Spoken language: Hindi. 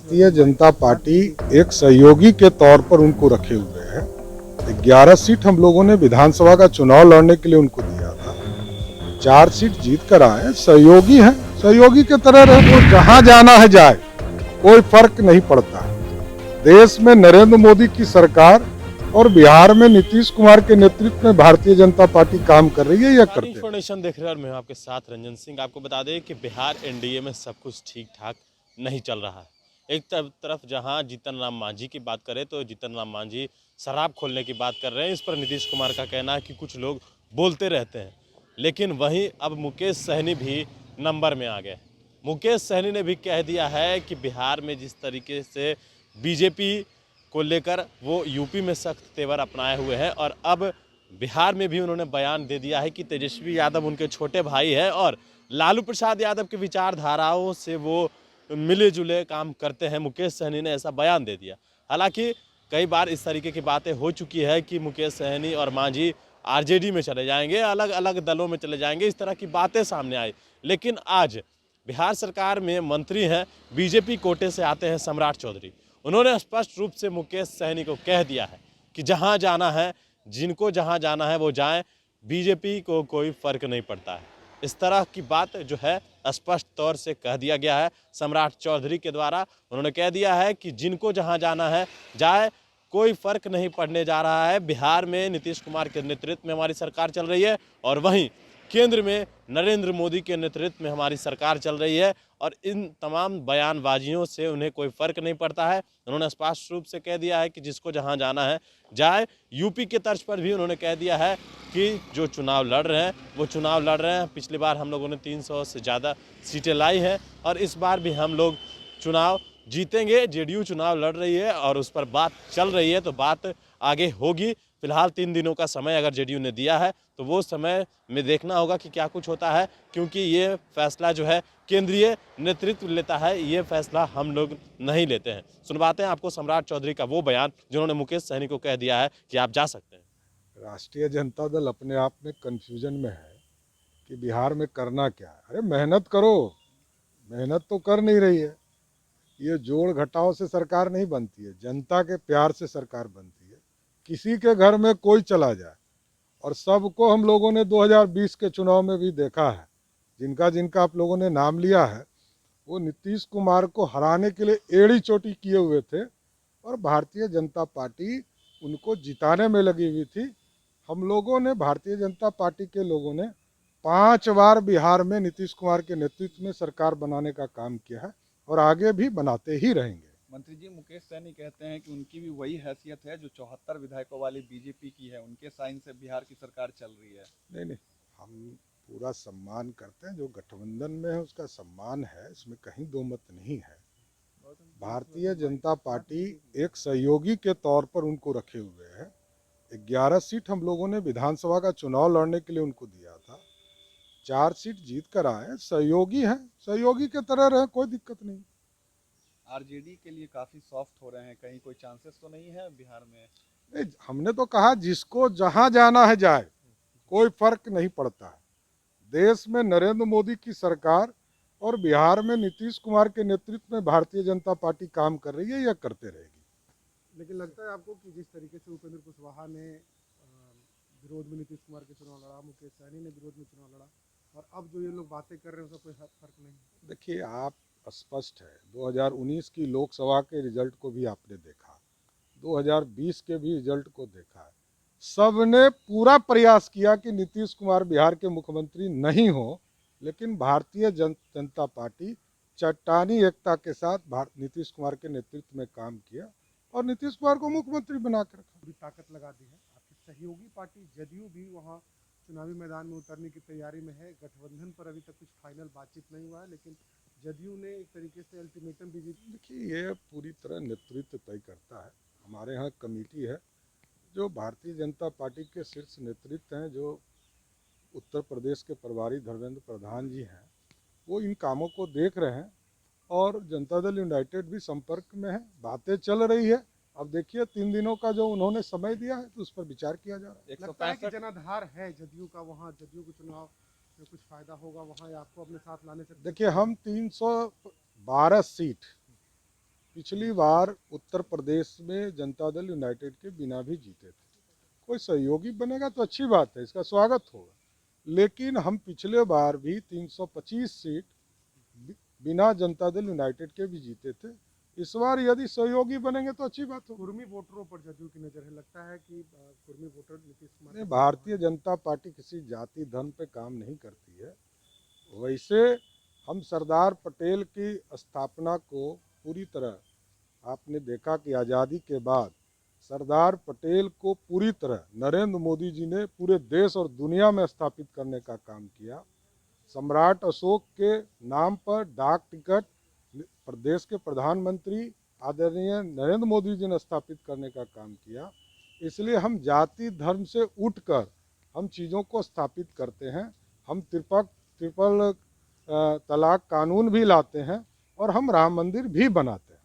भारतीय जनता पार्टी एक सहयोगी के तौर पर उनको रखे हुए है। 11 सीट हम लोगों ने विधानसभा का चुनाव लड़ने के लिए उनको दिया था। 4 सीट जीत कर आए, सहयोगी हैं, सहयोगी के तरह रहे, वो जहां जाना है जाए, कोई फर्क नहीं पड़ता है। देश में नरेंद्र मोदी की सरकार और बिहार में नीतीश कुमार के नेतृत्व में भारतीय जनता पार्टी काम कर रही है या करते हैं। इन्फॉर्मेशन देख रहे हैं और मैं हूं आपके साथ रंजन सिंह। आपको बता दें कि बिहार एनडीए में सब कुछ ठीक ठाक नहीं चल रहा है। एक तरफ जहां जीतन राम मांझी की बात करें तो जीतन राम मांझी शराब खोलने की बात कर रहे हैं। इस पर नीतीश कुमार का कहना है कि कुछ लोग बोलते रहते हैं, लेकिन वहीं अब मुकेश सहनी भी नंबर में आ गए। मुकेश सहनी ने भी कह दिया है कि बिहार में जिस तरीके से बीजेपी को लेकर वो यूपी में सख्त तेवर अपनाए हुए हैं और अब बिहार में भी उन्होंने बयान दे दिया है कि तेजस्वी यादव उनके छोटे भाई है और लालू प्रसाद यादव की विचारधाराओं से वो मिले जुले काम करते हैं। मुकेश सहनी ने ऐसा बयान दे दिया। हालांकि कई बार इस तरीके की बातें हो चुकी है कि मुकेश सहनी और मांझी आरजेडी में चले जाएंगे, अलग अलग दलों में चले जाएंगे, इस तरह की बातें सामने आई। लेकिन आज बिहार सरकार में मंत्री हैं, बीजेपी कोटे से आते हैं सम्राट चौधरी। उन्होंने स्पष्ट रूप से मुकेश सहनी को कह दिया है कि जहां जाना है, जिनको जहां जाना है वो जाएं, बीजेपी को कोई फर्क नहीं पड़ता है। इस तरह की बात जो है स्पष्ट तौर से कह दिया गया है सम्राट चौधरी के द्वारा। उन्होंने कह दिया है कि जिनको जहां जाना है जाए, कोई फर्क नहीं पड़ने जा रहा है। बिहार में नीतीश कुमार के नेतृत्व में हमारी सरकार चल रही है और वहीं केंद्र में नरेंद्र मोदी के नेतृत्व में हमारी सरकार चल रही है और इन तमाम बयानबाजियों से उन्हें कोई फर्क नहीं पड़ता है। उन्होंने स्पष्ट रूप से कह दिया है कि जिसको जहां जाना है जाए। यूपी के तर्ज पर भी उन्होंने कह दिया है कि जो चुनाव लड़ रहे हैं वो चुनाव लड़ रहे हैं। पिछली बार हम लोगों ने 300 से ज़्यादा सीटें लाई हैं और इस बार भी हम लोग चुनाव जीतेंगे। जेडीयू चुनाव लड़ रही है और उस पर बात चल रही है, तो बात आगे होगी। फिलहाल 3 दिनों का समय अगर जेडीयू ने दिया है तो वो समय में देखना होगा कि क्या कुछ होता है, क्योंकि ये फैसला जो है केंद्रीय नेतृत्व लेता है, ये फैसला हम लोग नहीं लेते हैं। सुनवाते हैं आपको सम्राट चौधरी का वो बयान जिन्होंने मुकेश सहनी को कह दिया है कि आप जा सकते हैं। राष्ट्रीय जनता दल अपने आप में कंफ्यूजन में है कि बिहार में करना क्या है। अरे मेहनत करो, मेहनत तो कर नहीं रही है। ये जोड़ घटाव से सरकार नहीं बनती है, जनता के प्यार से सरकार बनती है। किसी के घर में कोई चला जाए, और सबको हम लोगों ने 2020 के चुनाव में भी देखा है, जिनका जिनका आप लोगों ने नाम लिया है, वो नीतीश कुमार को हराने के लिए एड़ी चोटी किए हुए थे और भारतीय जनता पार्टी उनको जिताने में लगी हुई थी। हम लोगों ने, भारतीय जनता पार्टी के लोगों ने 5 बार बिहार में नीतीश कुमार के नेतृत्व में सरकार बनाने का काम किया है और आगे भी बनाते ही रहेंगे। मंत्री जी, मुकेश सहनी कहते हैं कि उनकी भी वही हैसियत है जो 74 विधायकों वाली बीजेपी की है, उनके साइन से बिहार की सरकार चल रही है। नहीं नहीं, हम पूरा सम्मान करते हैं, जो गठबंधन में है उसका सम्मान है, इसमें कहीं दो मत नहीं है। भारतीय जनता पार्टी एक सहयोगी के तौर पर उनको रखे हुए है। 11 सीट हम लोगों ने विधानसभा का चुनाव लड़ने के लिए उनको दिया था। 4 सीट जीत कर आए, सहयोगी हैं, सहयोगी के तरह रहे, कोई दिक्कत नहीं। आरजेडी के लिए काफी सॉफ्ट हो रहे हैं, कहीं कोई चांसेस तो नहीं है बिहार में? नहीं, हमने तो कहा जिसको जहां जाना है जाए, कोई फर्क नहीं पड़ता है। देश में नरेंद्र मोदी की सरकार और बिहार में नीतीश कुमार के नेतृत्व में भारतीय जनता पार्टी काम कर रही है या करते रहेगी। लेकिन लगता है आपको कि जिस तरीके से उपेंद्र कुशवाहा ने विरोध में नीतीश कुमार के चुनाव लड़ा, मुकेश सहनी ने विरोध में चुनाव लड़ा, और अब जो ये लोग बातें कर रहे हैं उसका कोई फर्क नहीं? देखिए, आप स्पष्ट है, 2019 की लोकसभा के रिजल्ट को भी आपने देखा, 2020 के भी रिजल्ट को देखा है। सबने पूरा प्रयास किया कि नीतीश कुमार बिहार के मुख्यमंत्री नहीं हो, लेकिन भारतीय जनता पार्टी चट्टानी एकता के साथ नीतीश कुमार के नेतृत्व में काम किया और नीतीश कुमार को मुख्यमंत्री बना कर रखा। पूरी ताकत लगा दी है। आपकी सहयोगी पार्टी जदयू भी वहाँ चुनावी मैदान में उतरने की तैयारी में है। गठबंधन पर अभी तक कुछ फाइनल बातचीत नहीं हुआ है, लेकिन जदयू ने एक तरीके से अल्टीमेटम भी देखिए, ये पूरी तरह नेतृत्व तय करता है। हमारे यहाँ कमेटी है जो भारतीय जनता पार्टी के शीर्ष नेतृत्व हैं, जो उत्तर प्रदेश के प्रभारी धर्मेंद्र प्रधान जी हैं, वो इन कामों को देख रहे हैं और जनता दल यूनाइटेड भी संपर्क में है, बातें चल रही है। अब देखिए, 3 दिनों का जो उन्होंने समय दिया है तो उस पर विचार किया जा रहा है। लगता है कि जनाधार है जदयू का, वहाँ जदयू को चुनाव में कुछ फायदा होगा वहाँ, या आपको अपने साथ लाने से? देखिए, हम 312 सीट पिछली बार उत्तर प्रदेश में जनता दल यूनाइटेड के बिना भी जीते थे। कोई सहयोगी बनेगा तो अच्छी बात है, इसका स्वागत होगा, लेकिन हम पिछले बार भी 325 सीट बिना जनता दल यूनाइटेड के भी जीते थे। इस बार यदि सहयोगी बनेंगे तो अच्छी बात होगी। कुर्मी वोटरों पर जदयू की नजर है, लगता है कि कुर्मी वोटर नीतीश कुमार नहीं, भारतीय जनता पार्टी किसी जाति धर्म पे काम नहीं करती है। वैसे हम सरदार पटेल की स्थापना को पूरी तरह, आपने देखा कि आज़ादी के बाद सरदार पटेल को पूरी तरह नरेंद्र मोदी जी ने पूरे देश और दुनिया में स्थापित करने का काम किया। सम्राट अशोक के नाम पर डाक टिकट प्रदेश के प्रधानमंत्री आदरणीय नरेंद्र मोदी जी ने स्थापित करने का काम किया। इसलिए हम जाति धर्म से उठकर हम चीज़ों को स्थापित करते हैं। हम ट्रिपल तलाक कानून भी लाते हैं और हम राम मंदिर भी बनाते हैं।